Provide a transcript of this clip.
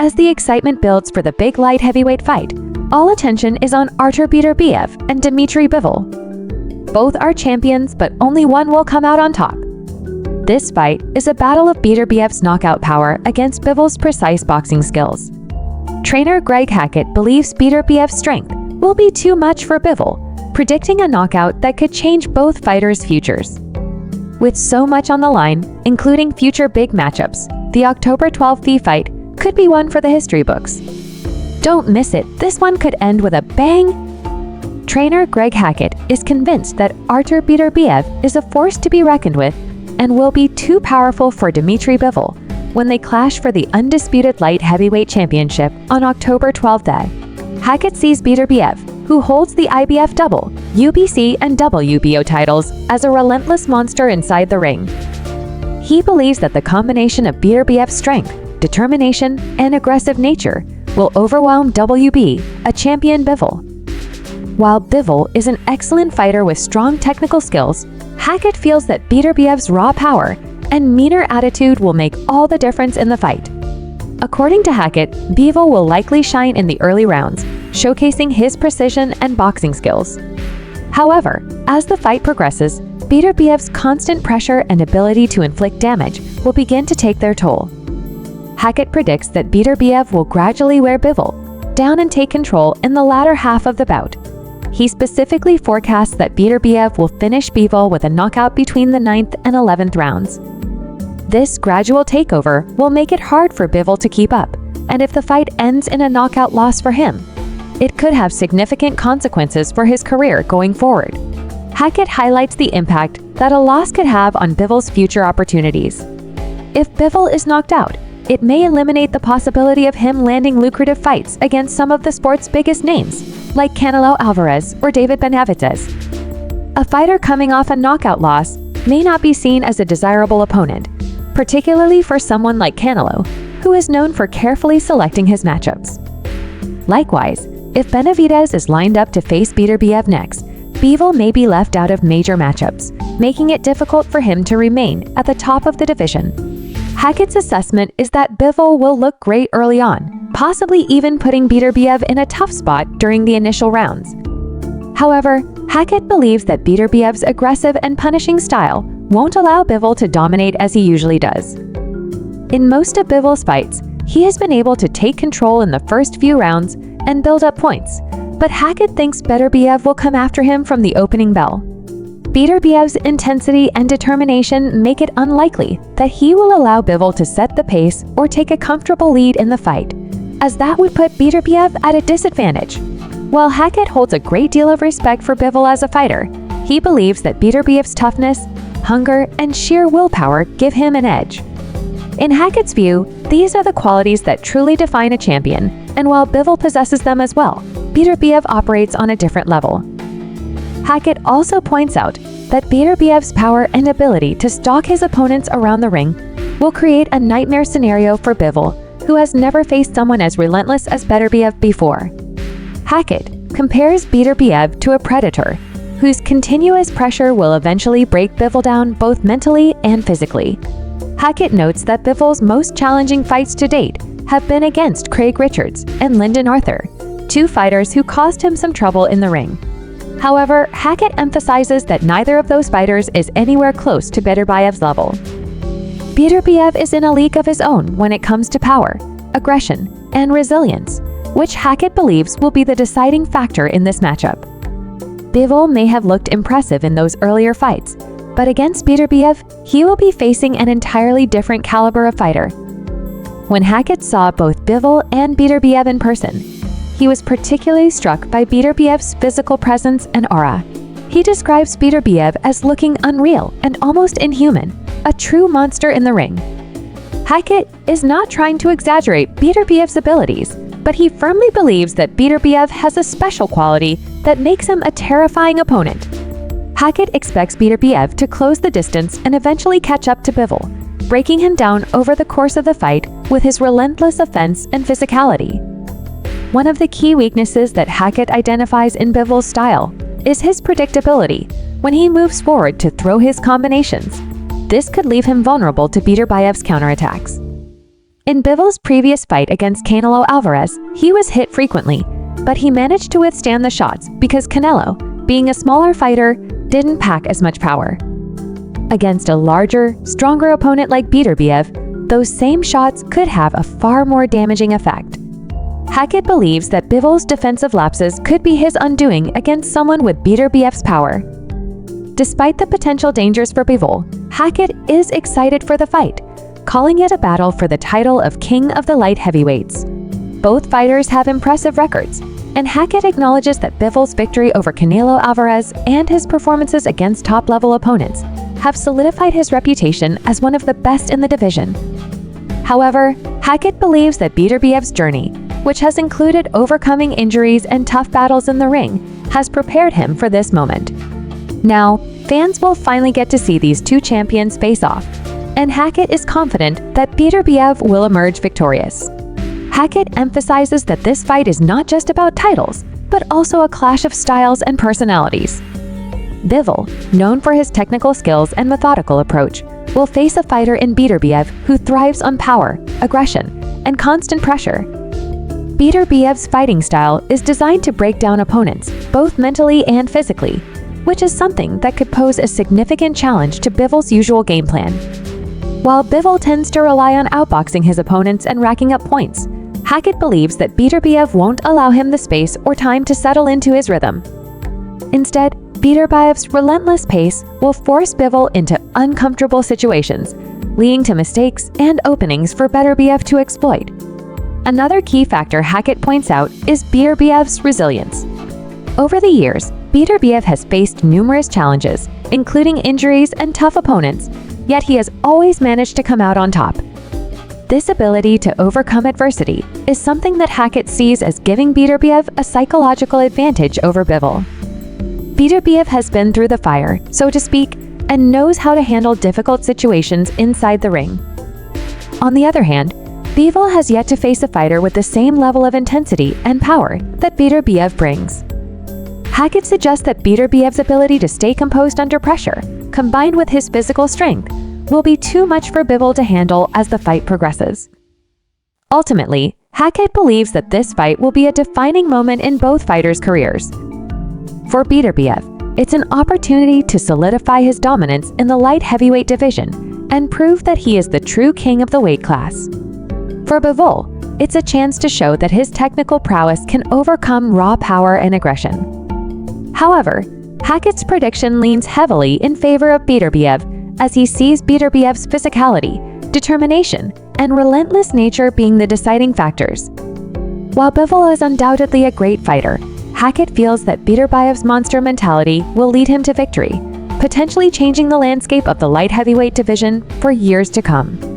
As the excitement builds for the big light heavyweight fight, all attention is on Artur Beterbiev and Dmitry Bivol. Both are champions, but only one will come out on top. This fight is a battle of Beterbiev's knockout power against Bivol's precise boxing skills. Trainer Greg Hackett believes Beterbiev's strength will be too much for Bivol, predicting a knockout that could change both fighters' futures. With so much on the line, including future big matchups, the October 12th fight could be one for the history books. Don't miss it, this one could end with a bang! Trainer Greg Hackett is convinced that Artur Beterbiev is a force to be reckoned with and will be too powerful for Dmitry Bivol when they clash for the undisputed light heavyweight championship on October 12th. Hackett sees Beterbiev, who holds the IBF double, UBC and WBO titles, as a relentless monster inside the ring. He believes that the combination of Beterbiev's strength, determination, and aggressive nature will overwhelm WB, a champion Bivol. While Bivol is an excellent fighter with strong technical skills, Hackett feels that Beterbiev's raw power and meaner attitude will make all the difference in the fight. According to Hackett, Bivol will likely shine in the early rounds, showcasing his precision and boxing skills. However, as the fight progresses, Beterbiev's constant pressure and ability to inflict damage will begin to take their toll. Hackett predicts that Beterbiev will gradually wear Bivol down and take control in the latter half of the bout. He specifically forecasts that Beterbiev will finish Bivol with a knockout between the 9th and 11th rounds. This gradual takeover will make it hard for Bivol to keep up, and if the fight ends in a knockout loss for him, it could have significant consequences for his career going forward. Hackett highlights the impact that a loss could have on Bivol's future opportunities. If Bivol is knocked out, it may eliminate the possibility of him landing lucrative fights against some of the sport's biggest names, like Canelo Alvarez or David Benavidez. A fighter coming off a knockout loss may not be seen as a desirable opponent, particularly for someone like Canelo, who is known for carefully selecting his matchups. Likewise, if Benavidez is lined up to face Beterbiev next, Bivol may be left out of major matchups, making it difficult for him to remain at the top of the division. Hackett's assessment is that Bivol will look great early on, possibly even putting Beterbiev in a tough spot during the initial rounds. However, Hackett believes that Beterbiev's aggressive and punishing style won't allow Bivol to dominate as he usually does. In most of Bivol's fights, he has been able to take control in the first few rounds and build up points, but Hackett thinks Beterbiev will come after him from the opening bell. Beterbiev's intensity and determination make it unlikely that he will allow Bivol to set the pace or take a comfortable lead in the fight, as that would put Beterbiev at a disadvantage. While Hackett holds a great deal of respect for Bivol as a fighter, he believes that Beterbiev's toughness, hunger, and sheer willpower give him an edge. In Hackett's view, these are the qualities that truly define a champion, and while Bivol possesses them as well, Beterbiev operates on a different level. Hackett also points out that Beterbiev's power and ability to stalk his opponents around the ring will create a nightmare scenario for Bivol, who has never faced someone as relentless as Beterbiev before. Hackett compares Beterbiev to a predator, whose continuous pressure will eventually break Bivol down both mentally and physically. Hackett notes that Bivol's most challenging fights to date have been against Craig Richards and Lyndon Arthur, two fighters who caused him some trouble in the ring. However, Hackett emphasizes that neither of those fighters is anywhere close to Beterbiev's level. Beterbiev is in a league of his own when it comes to power, aggression, and resilience, which Hackett believes will be the deciding factor in this matchup. Bivol may have looked impressive in those earlier fights, but against Beterbiev, he will be facing an entirely different caliber of fighter. When Hackett saw both Bivol and Beterbiev in person, he was particularly struck by Beterbiev's physical presence and aura. He describes Beterbiev as looking unreal and almost inhuman, a true monster in the ring. Hackett is not trying to exaggerate Beterbiev's abilities, but he firmly believes that Beterbiev has a special quality that makes him a terrifying opponent. Hackett expects Beterbiev to close the distance and eventually catch up to Bivol, breaking him down over the course of the fight with his relentless offense and physicality. One of the key weaknesses that Hackett identifies in Bivol's style is his predictability when he moves forward to throw his combinations. This could leave him vulnerable to Beterbiev's counterattacks. In Bivol's previous fight against Canelo Alvarez, he was hit frequently, but he managed to withstand the shots because Canelo, being a smaller fighter, didn't pack as much power. Against a larger, stronger opponent like Beterbiev, those same shots could have a far more damaging effect. Hackett believes that Bivol's defensive lapses could be his undoing against someone with Beterbiev's power. Despite the potential dangers for Bivol, Hackett is excited for the fight, calling it a battle for the title of King of the Light Heavyweights. Both fighters have impressive records, and Hackett acknowledges that Bivol's victory over Canelo Alvarez and his performances against top-level opponents have solidified his reputation as one of the best in the division. However, Hackett believes that Beterbiev's journey, which has included overcoming injuries and tough battles in the ring, has prepared him for this moment. Now, fans will finally get to see these two champions face off, and Hackett is confident that Beterbiev will emerge victorious. Hackett emphasizes that this fight is not just about titles, but also a clash of styles and personalities. Bivol, known for his technical skills and methodical approach, will face a fighter in Beterbiev who thrives on power, aggression, and constant pressure. Beterbiev's fighting style is designed to break down opponents, both mentally and physically, which is something that could pose a significant challenge to Bivol's usual game plan. While Bivol tends to rely on outboxing his opponents and racking up points, Hackett believes that Beterbiev won't allow him the space or time to settle into his rhythm. Instead, Beterbiev's relentless pace will force Bivol into uncomfortable situations, leading to mistakes and openings for Beterbiev to exploit. Another key factor Hackett points out is Beterbiev's resilience. Over the years, Beterbiev has faced numerous challenges, including injuries and tough opponents, yet he has always managed to come out on top. This ability to overcome adversity is something that Hackett sees as giving Beterbiev a psychological advantage over Bivol. Beterbiev has been through the fire, so to speak, and knows how to handle difficult situations inside the ring. On the other hand, Bivol has yet to face a fighter with the same level of intensity and power that Beterbiev brings. Hackett suggests that Beterbiev's ability to stay composed under pressure, combined with his physical strength, will be too much for Bivol to handle as the fight progresses. Ultimately, Hackett believes that this fight will be a defining moment in both fighters' careers. For Beterbiev, it's an opportunity to solidify his dominance in the light heavyweight division and prove that he is the true king of the weight class. For Bivol, it's a chance to show that his technical prowess can overcome raw power and aggression. However, Hackett's prediction leans heavily in favor of Beterbiev as he sees Beterbiev's physicality, determination, and relentless nature being the deciding factors. While Bivol is undoubtedly a great fighter, Hackett feels that Beterbiev's monster mentality will lead him to victory, potentially changing the landscape of the light heavyweight division for years to come.